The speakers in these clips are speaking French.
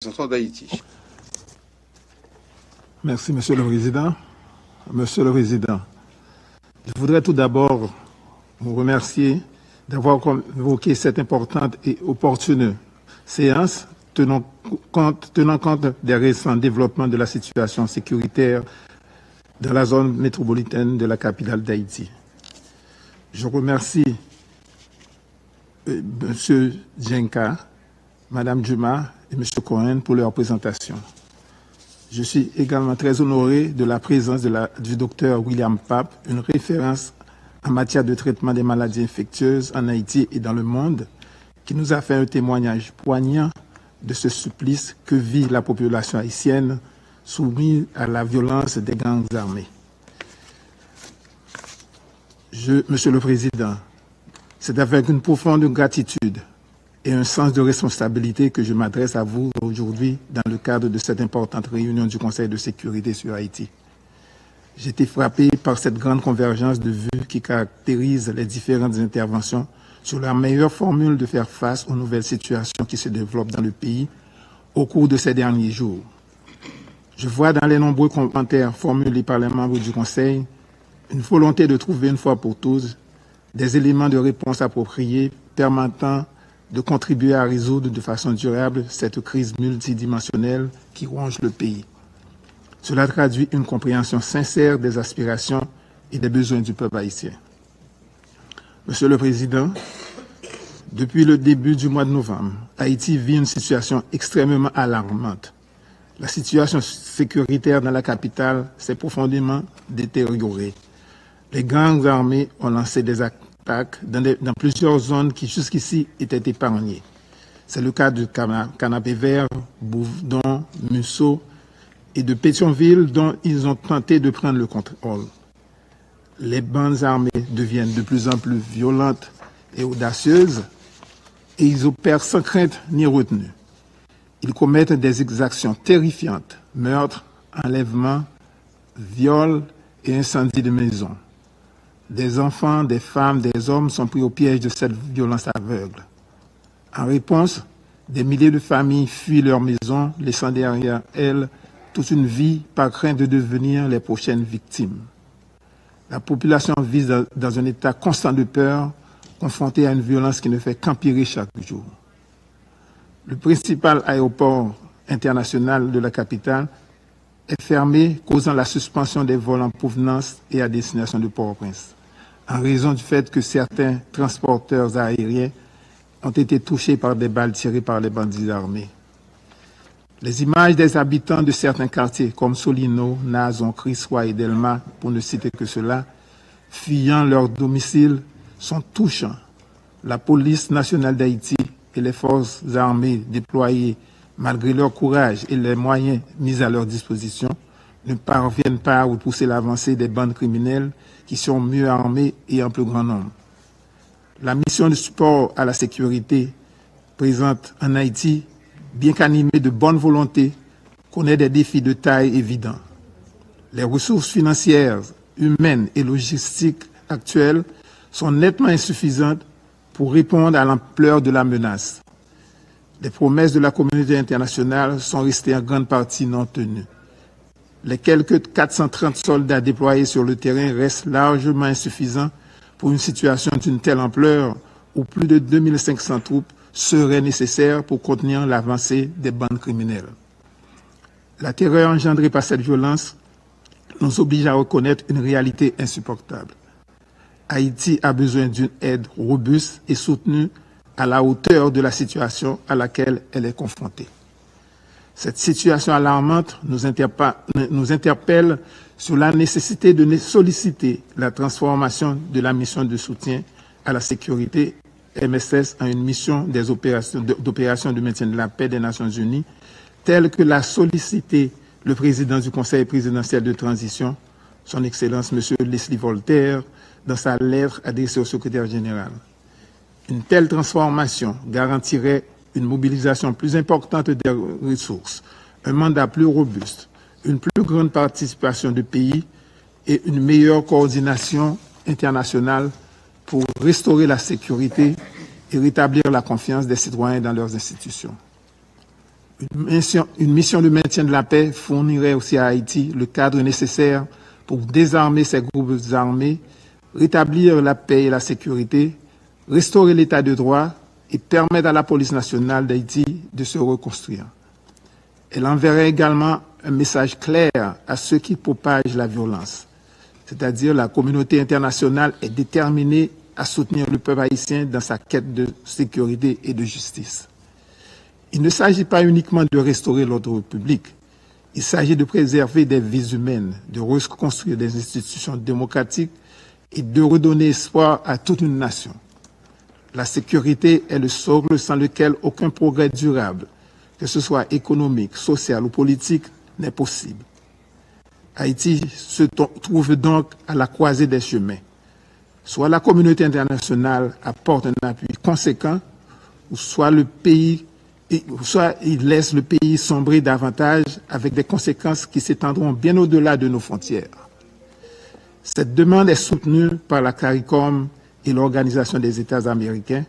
Centrale d'Haïti. Merci, Monsieur le Président. Monsieur le Président, je voudrais tout d'abord vous remercier d'avoir convoqué cette importante et opportune séance tenant compte des récents développements de la situation sécuritaire dans la zone métropolitaine de la capitale d'Haïti. Je remercie M. Djenka, Mme Juma et M. Cohen pour leur présentation. Je suis également très honoré de la présence du docteur William Pape, une référence en matière de traitement des maladies infectieuses en Haïti et dans le monde, qui nous a fait un témoignage poignant de ce supplice que vit la population haïtienne soumise à la violence des gangs armés. Monsieur le Président, c'est avec une profonde gratitude et un sens de responsabilité que je m'adresse à vous aujourd'hui dans le cadre de cette importante réunion du Conseil de sécurité sur Haïti. J'ai été frappé par cette grande convergence de vues qui caractérise les différentes interventions sur la meilleure formule de faire face aux nouvelles situations qui se développent dans le pays au cours de ces derniers jours. Je vois dans les nombreux commentaires formulés par les membres du Conseil une volonté de trouver une fois pour tous des éléments de réponse appropriés permettant de contribuer à résoudre de façon durable cette crise multidimensionnelle qui ronge le pays. Cela traduit une compréhension sincère des aspirations et des besoins du peuple haïtien. Monsieur le Président, depuis le début du mois de novembre, Haïti vit une situation extrêmement alarmante. La situation sécuritaire dans la capitale s'est profondément détériorée. Les gangs armés ont lancé des attaques dans plusieurs zones qui jusqu'ici étaient épargnées. C'est le cas de Canapé Vert, Bouvdon, Musso et de Pétionville dont ils ont tenté de prendre le contrôle. Les bandes armées deviennent de plus en plus violentes et audacieuses et ils opèrent sans crainte ni retenue. Ils commettent des exactions terrifiantes, meurtres, enlèvements, viols et incendies de maisons. Des enfants, des femmes, des hommes sont pris au piège de cette violence aveugle. En réponse, des milliers de familles fuient leur maison, laissant derrière elles toute une vie par crainte de devenir les prochaines victimes. La population vit dans un état constant de peur, confrontée à une violence qui ne fait qu'empirer chaque jour. Le principal aéroport international de la capitale est fermé, causant la suspension des vols en provenance et à destination de Port-au-Prince, en raison du fait que certains transporteurs aériens ont été touchés par des balles tirées par les bandits armés. Les images des habitants de certains quartiers comme Solino, Nazon, Crissois et Delma, pour ne citer que cela, fuyant leur domicile, sont touchantes. La police nationale d'Haïti et les forces armées déployées, malgré leur courage et les moyens mis à leur disposition, ne parviennent pas à repousser l'avancée des bandes criminelles qui sont mieux armées et en plus grand nombre. La mission de support à la sécurité présente en Haïti, bien qu'animée de bonne volonté, connaît des défis de taille évidents. Les ressources financières, humaines et logistiques actuelles sont nettement insuffisantes pour répondre à l'ampleur de la menace. Les promesses de la communauté internationale sont restées en grande partie non tenues. Les quelques 430 soldats déployés sur le terrain restent largement insuffisants pour une situation d'une telle ampleur où plus de 2500 troupes seraient nécessaires pour contenir l'avancée des bandes criminelles. La terreur engendrée par cette violence nous oblige à reconnaître une réalité insupportable. Haïti a besoin d'une aide robuste et soutenue à la hauteur de la situation à laquelle elle est confrontée. Cette situation alarmante nous interpelle sur la nécessité de solliciter la transformation de la mission de soutien à la sécurité MSS en une mission d'opération de maintien de la paix des Nations Unies, telle que l'a sollicité le président du Conseil présidentiel de transition, son Excellence M. Leslie Voltaire, dans sa lettre adressée au secrétaire général. Une telle transformation garantirait une mobilisation plus importante des ressources, un mandat plus robuste, une plus grande participation du pays et une meilleure coordination internationale pour restaurer la sécurité et rétablir la confiance des citoyens dans leurs institutions. Une mission de maintien de la paix fournirait aussi à Haïti le cadre nécessaire pour désarmer ces groupes armés, rétablir la paix et la sécurité, restaurer l'état de droit et permettre à la police nationale d'Haïti de se reconstruire. Elle enverrait également un message clair à ceux qui propagent la violence, c'est-à-dire la communauté internationale est déterminée à soutenir le peuple haïtien dans sa quête de sécurité et de justice. Il ne s'agit pas uniquement de restaurer l'ordre public, il s'agit de préserver des vies humaines, de reconstruire des institutions démocratiques et de redonner espoir à toute une nation. La sécurité est le socle sans lequel aucun progrès durable, que ce soit économique, social ou politique, n'est possible. Haïti se trouve donc à la croisée des chemins. Soit la communauté internationale apporte un appui conséquent, ou soit il laisse le pays sombrer davantage avec des conséquences qui s'étendront bien au-delà de nos frontières. Cette demande est soutenue par la CARICOM et l'Organisation des États américains,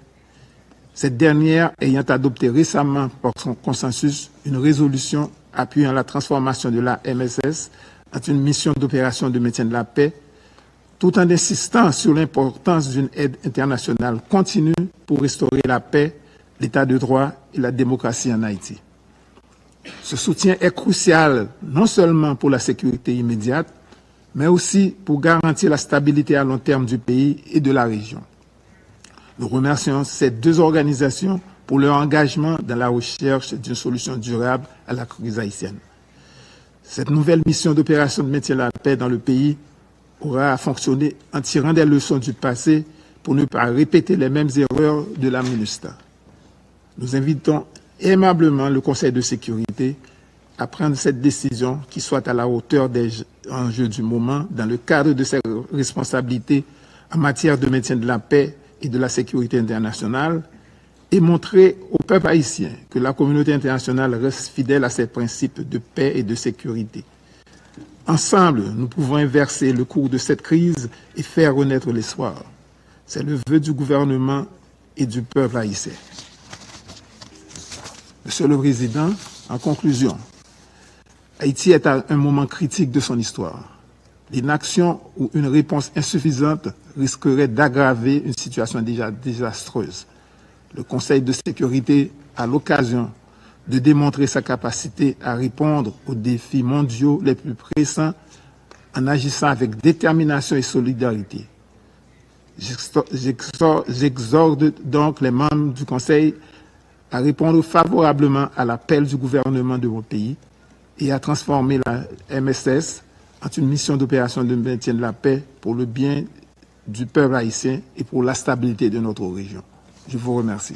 cette dernière ayant adopté récemment par son consensus une résolution appuyant la transformation de la MSS en une mission d'opération de maintien de la paix, tout en insistant sur l'importance d'une aide internationale continue pour restaurer la paix, l'état de droit et la démocratie en Haïti. Ce soutien est crucial non seulement pour la sécurité immédiate, mais aussi pour garantir la stabilité à long terme du pays et de la région. Nous remercions ces deux organisations pour leur engagement dans la recherche d'une solution durable à la crise haïtienne. Cette nouvelle mission d'opération de maintien de la paix dans le pays aura à fonctionner en tirant des leçons du passé pour ne pas répéter les mêmes erreurs de la MINUSTAH. Nous invitons aimablement le Conseil de sécurité à prendre cette décision qui soit à la hauteur des enjeux du moment dans le cadre de ses responsabilités en matière de maintien de la paix et de la sécurité internationale et montrer au peuple haïtien que la communauté internationale reste fidèle à ses principes de paix et de sécurité. Ensemble, nous pouvons inverser le cours de cette crise et faire renaître l'espoir. C'est le vœu du gouvernement et du peuple haïtien. Monsieur le Président, en conclusion, Haïti est à un moment critique de son histoire. L'inaction ou une réponse insuffisante risquerait d'aggraver une situation déjà désastreuse. Le Conseil de sécurité a l'occasion de démontrer sa capacité à répondre aux défis mondiaux les plus pressants en agissant avec détermination et solidarité. J'exhorte donc les membres du Conseil à répondre favorablement à l'appel du gouvernement de vos pays et à transformer la MSS en une mission d'opération de maintien de la paix pour le bien du peuple haïtien et pour la stabilité de notre région. Je vous remercie.